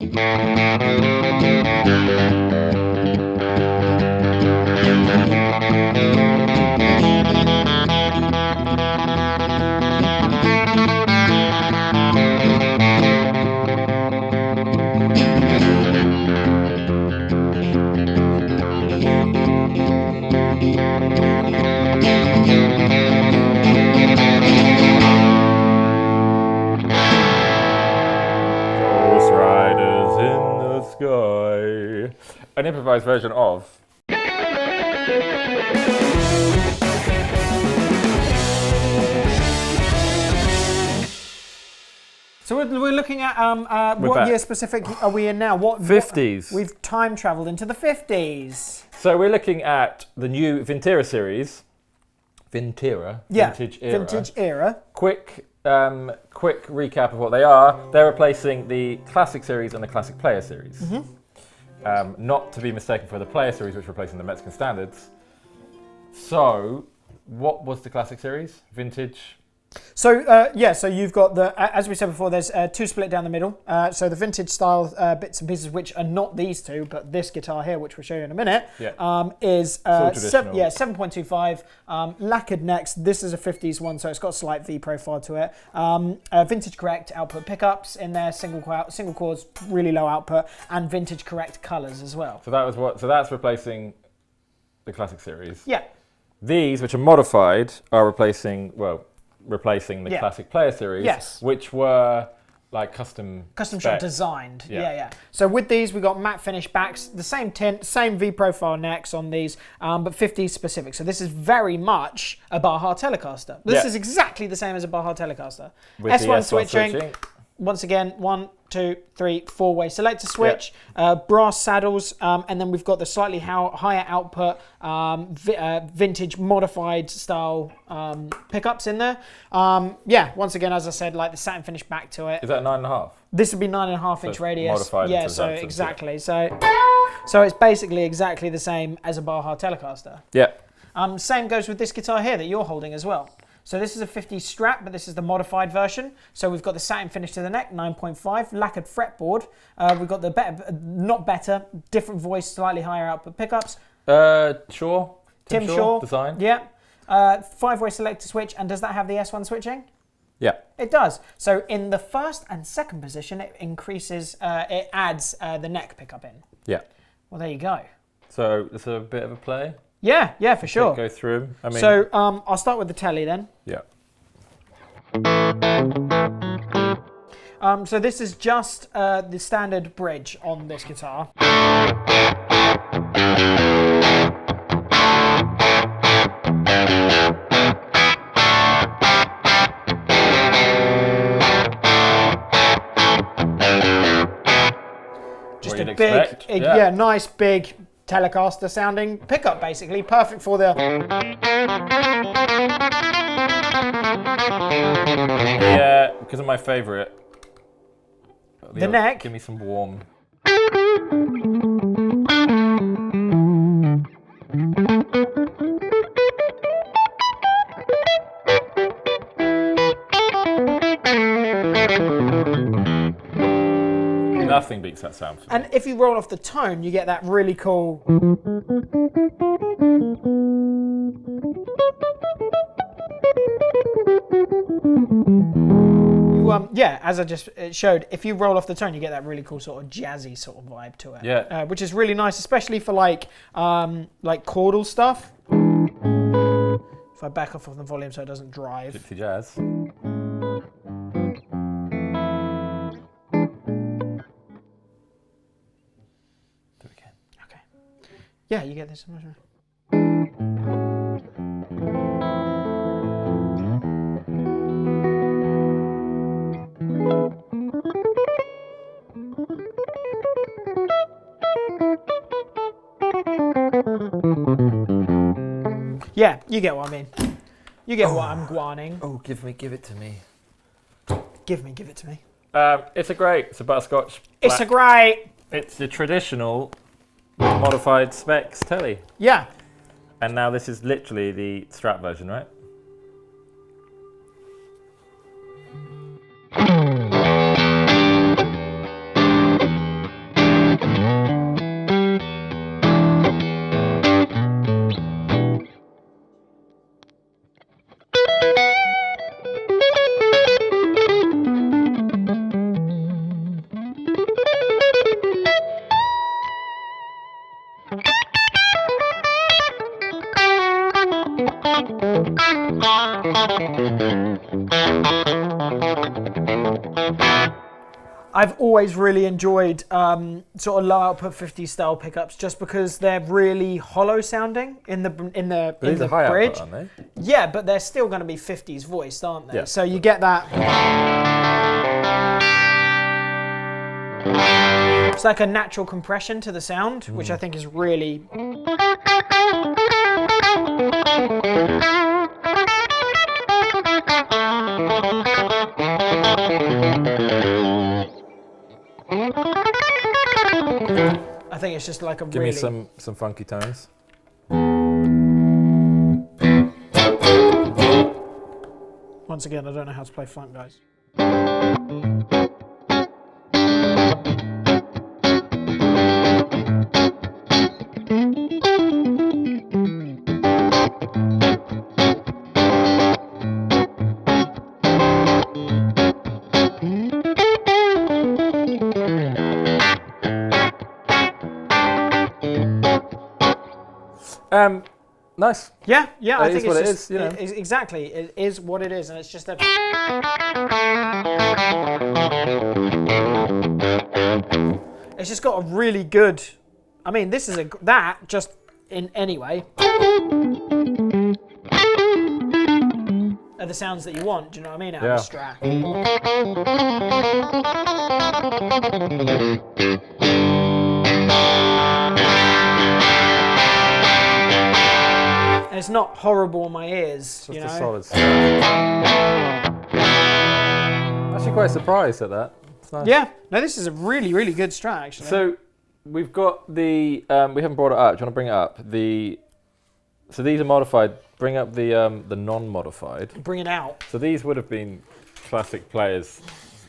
An improvised version of. So we're looking at what year specific are we in now? What 50s. We've time travelled into the 50s. So we're looking at the new Vintera series. Vintera. Yeah. Vintage era. Vintage era. Quick recap of what they are. They're replacing the Classic series and the Classic Player series. Not to be mistaken for the Player series, which is replacing the Mexican standards. So, what was the Classic series? Vintage? So, so you've got as we said before, there's two split down the middle. So the vintage style bits and pieces, which are not these two, but this guitar here, which we'll show you in a minute, is 7.25, lacquered necks. This is a 50s one, so it's got a slight V profile to it. Vintage correct output pickups in there, single chords, really low output, and vintage correct colours as well. So that's replacing the Classic series. Yeah. These, which are modified, are replacing the Classic Player series, which were like custom shop designed. Yeah. So with these, we got matte finish backs, the same tint, same V profile necks on these, but 50s specific. So this is very much a Baja Telecaster. This is exactly the same as a Baja Telecaster. With S1 switching. Once again, 1, 2, 3, 4-way selector switch, brass saddles, and then we've got the slightly higher output, vintage modified style pickups in there. Once again, as I said, like the satin finish back to it. Is that 9.5? This would be 9.5 inch radius. Modified exactly. So it's basically exactly the same as a Baja Telecaster. Yeah. Same goes with this guitar here that you're holding as well. So this is a 50 Strat, but this is the modified version. So we've got the satin finish to the neck, 9.5, lacquered fretboard. We've got the different voice, slightly higher output pickups. Shaw. Tim Shaw design. Yeah. 5-way selector switch, and does that have the S1 switching? Yeah. It does. So in the first and second position, it increases, it adds the neck pickup in. Yeah. Well, there you go. So it's a bit of a play. Yeah, for sure. Go through. So I'll start with the telly then. Yeah. So this is just the standard bridge on this guitar. Just a big, nice big Telecaster sounding pickup, basically perfect for the. Yeah, because of my favourite. The neck. Give me some warm. Nothing beats that sound. And if you roll off the tone, you get that really cool. As I just showed, if you roll off the tone, you get that really cool sort of jazzy sort of vibe to it. Yeah. Which is really nice, especially for like chordal stuff. If I back off the volume so it doesn't drive. Gypsy jazz. Yeah, you get this. Yeah, you get what I mean. You get what I'm guaning. Oh, give it to me. Give it to me. It's a butterscotch. It's a great. It's the traditional modified specs telly. Yeah. And now this is literally the Strat version, right? I've always really enjoyed sort of low output 50s style pickups just because they're really hollow sounding in the high bridge. output, aren't they? Yeah, but they're still going to be 50s voiced, aren't they? Yeah. So you get that. It's like a natural compression to the sound, which I think is really. I think it's just like a Give me some funky tones. Once again, I don't know how to play funk, guys. Nice. Yeah, I think what it's it just, is, you know. Exactly, it is what it is, and it's just a. It's just got a really good. I mean, this is that just in any way. Are the sounds that you want? Do you know what I mean? Out of a Strat. And it's not horrible on my ears, Just you a know. solid sound. Actually, quite surprised at that. It's nice. Yeah, no, this is a really, really good Strat actually. So we've got the. We haven't brought it up. Do you want to bring it up? So these are modified. Bring up the non-modified. Bring it out. So these would have been classic players,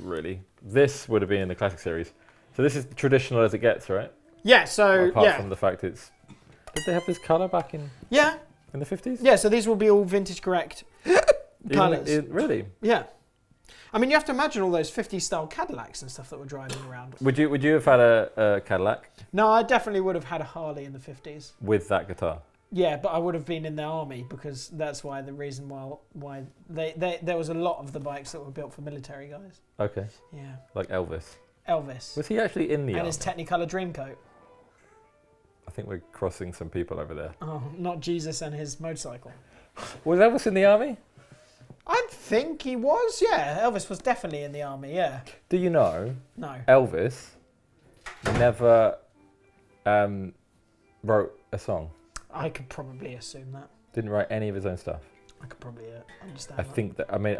really. This would have been in the classic series. So this is traditional as it gets, right? Yeah. So apart from the fact it's. Did they have this colour back in? Yeah. In the 50s? Yeah. So these will be all vintage correct colours. Really? Yeah. I mean, you have to imagine all those 50s style Cadillacs and stuff that were driving around. Would you have had a Cadillac? No, I definitely would have had a Harley in the 50s. With that guitar? Yeah, but I would have been in the army because that's why the reason why there was a lot of the bikes that were built for military guys. Okay. Yeah. Like Elvis. Elvis. Was he actually in the army? And his Technicolor Dreamcoat. I think we're crossing some people over there. Oh, not Jesus and his motorcycle. Was Elvis in the army? I think he was, yeah. Elvis was definitely in the army, yeah. Do you know? No. Elvis never wrote a song. I could probably assume that. Didn't write any of his own stuff. I could probably understand I that. think that. I mean,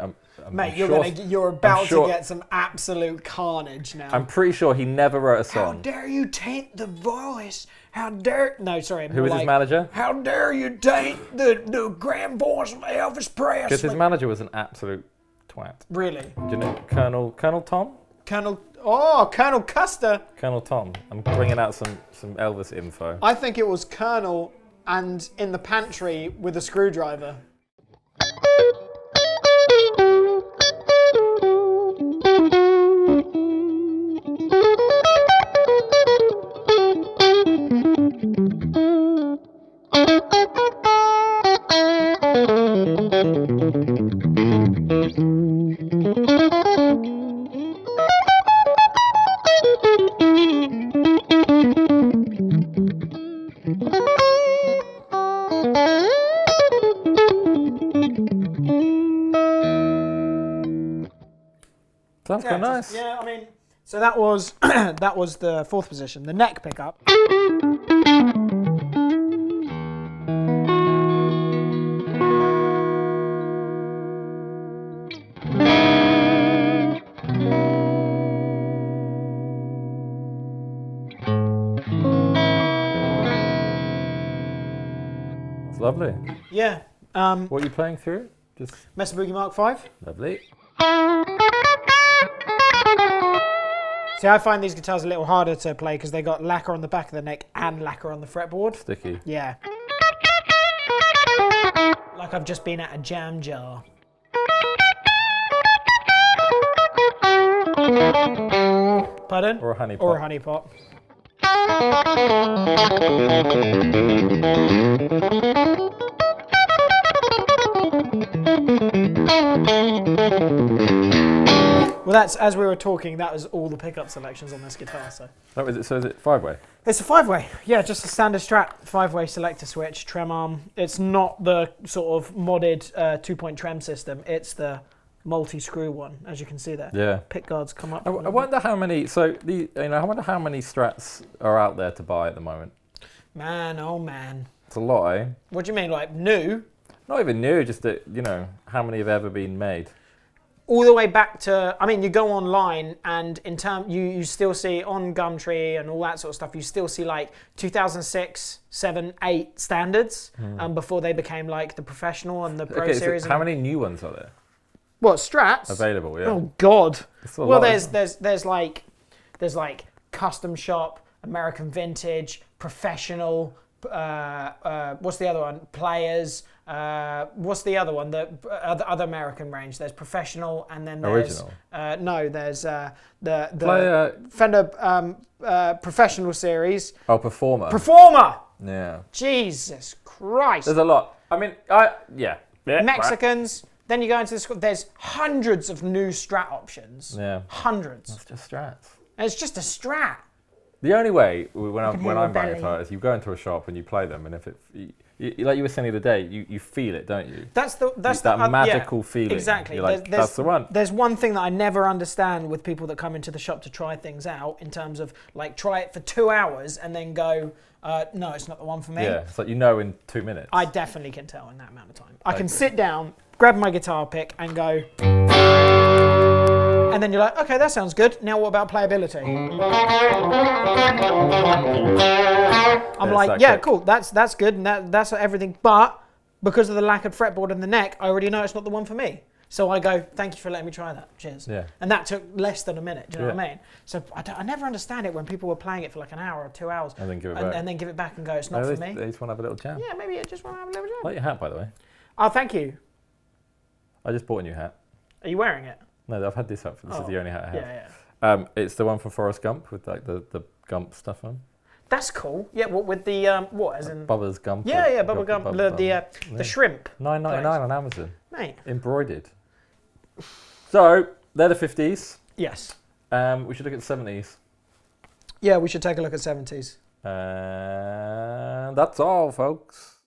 Mate, I'm you're about to get some absolute carnage now. I'm pretty sure he never wrote a song. How dare you taint the voice? How dare... No, sorry. Who was his manager? How dare you taint the grand voice of Elvis Presley? Because his manager was an absolute twat. Really? Do you know Colonel Tom? Colonel Custer. Colonel Tom. I'm bringing out some Elvis info. I think it was Colonel and in the pantry with a screwdriver. Sounds quite nice. Yeah, I mean, so that was that was the fourth position, the neck pickup. It's lovely. Yeah. What are you playing through? Just Mesa Boogie Mark 5. lovely. See, I find these guitars a little harder to play because they got lacquer on the back of the neck and lacquer on the fretboard. Sticky. Yeah. Like I've just been at a jam jar. Pardon? Or a honey pot. Or a honey pot. Well, that's, as we were talking, that was all the pickup selections on this guitar. So. That was it. So is it 5-way? It's a 5-way. Yeah, just a standard Strat 5-way selector switch, trem arm. It's not the sort of modded 2-point trem system. It's the multi-screw one, as you can see there. Yeah. Pick guards come up. I wonder how many. So I wonder how many Strats are out there to buy at the moment. Man, oh man. It's a lot, eh? What do you mean, like new? Not even new. Just that how many have ever been made. All the way back to, I mean, you go online and you still see on Gumtree and all that sort of stuff, you still see like 2006, 7, 8 standards before they became like the professional and the pro series. So how many new ones are there? What, Strats? Available, yeah. Oh God. Well, lot, there's like custom shop, American vintage, professional, what's the other one? Players. What's the other one? The other American range. There's professional, and then there's original. There's the Player. Fender professional series. Oh, Performer. Performer. Yeah. Jesus Christ. There's a lot. I mean, yeah. Mexicans. Then you go into this. There's hundreds of new Strat options. Yeah. Hundreds. It's just Strats. And it's just a Strat. The only way when I'm buying a guitar is you go into a shop and you play them, and if like you were saying the other day, you feel it, don't you? That's that magical feeling. Exactly. You're like, that's the one. There's one thing that I never understand with people that come into the shop to try things out, in terms of like try it for 2 hours and then go, no, it's not the one for me. Yeah, it's like in 2 minutes. I definitely can tell in that amount of time. I can sit down, grab my guitar pick, and go. And then you're like, okay, that sounds good. Now what about playability? I'm like, yeah, cool, that's good, and that's everything. But because of the lack of fretboard in the neck, I already know it's not the one for me. So I go, thank you for letting me try that. Cheers. Yeah. And that took less than a minute. Do you know what I mean? So I never understand it when people were playing it for like an hour or 2 hours. And then give it back. And then give it back and go, it's not for me. They just want to have a little jam. Yeah, maybe I just want to have a little jam. Like your hat, by the way. Oh, thank you. I just bought a new hat. Are you wearing it? No, I've had this hat. This is the only hat I have. Yeah. It's the one from Forrest Gump with like the Gump stuff on. That's cool. Yeah, what with the what as in Bubba's Gump. Yeah, Bubba Gump. The shrimp. $9.99 on Amazon. Mate. Embroidered. So they're the 50s. Yes. We should look at the 70s. Yeah, we should take a look at 70s. And that's all, folks.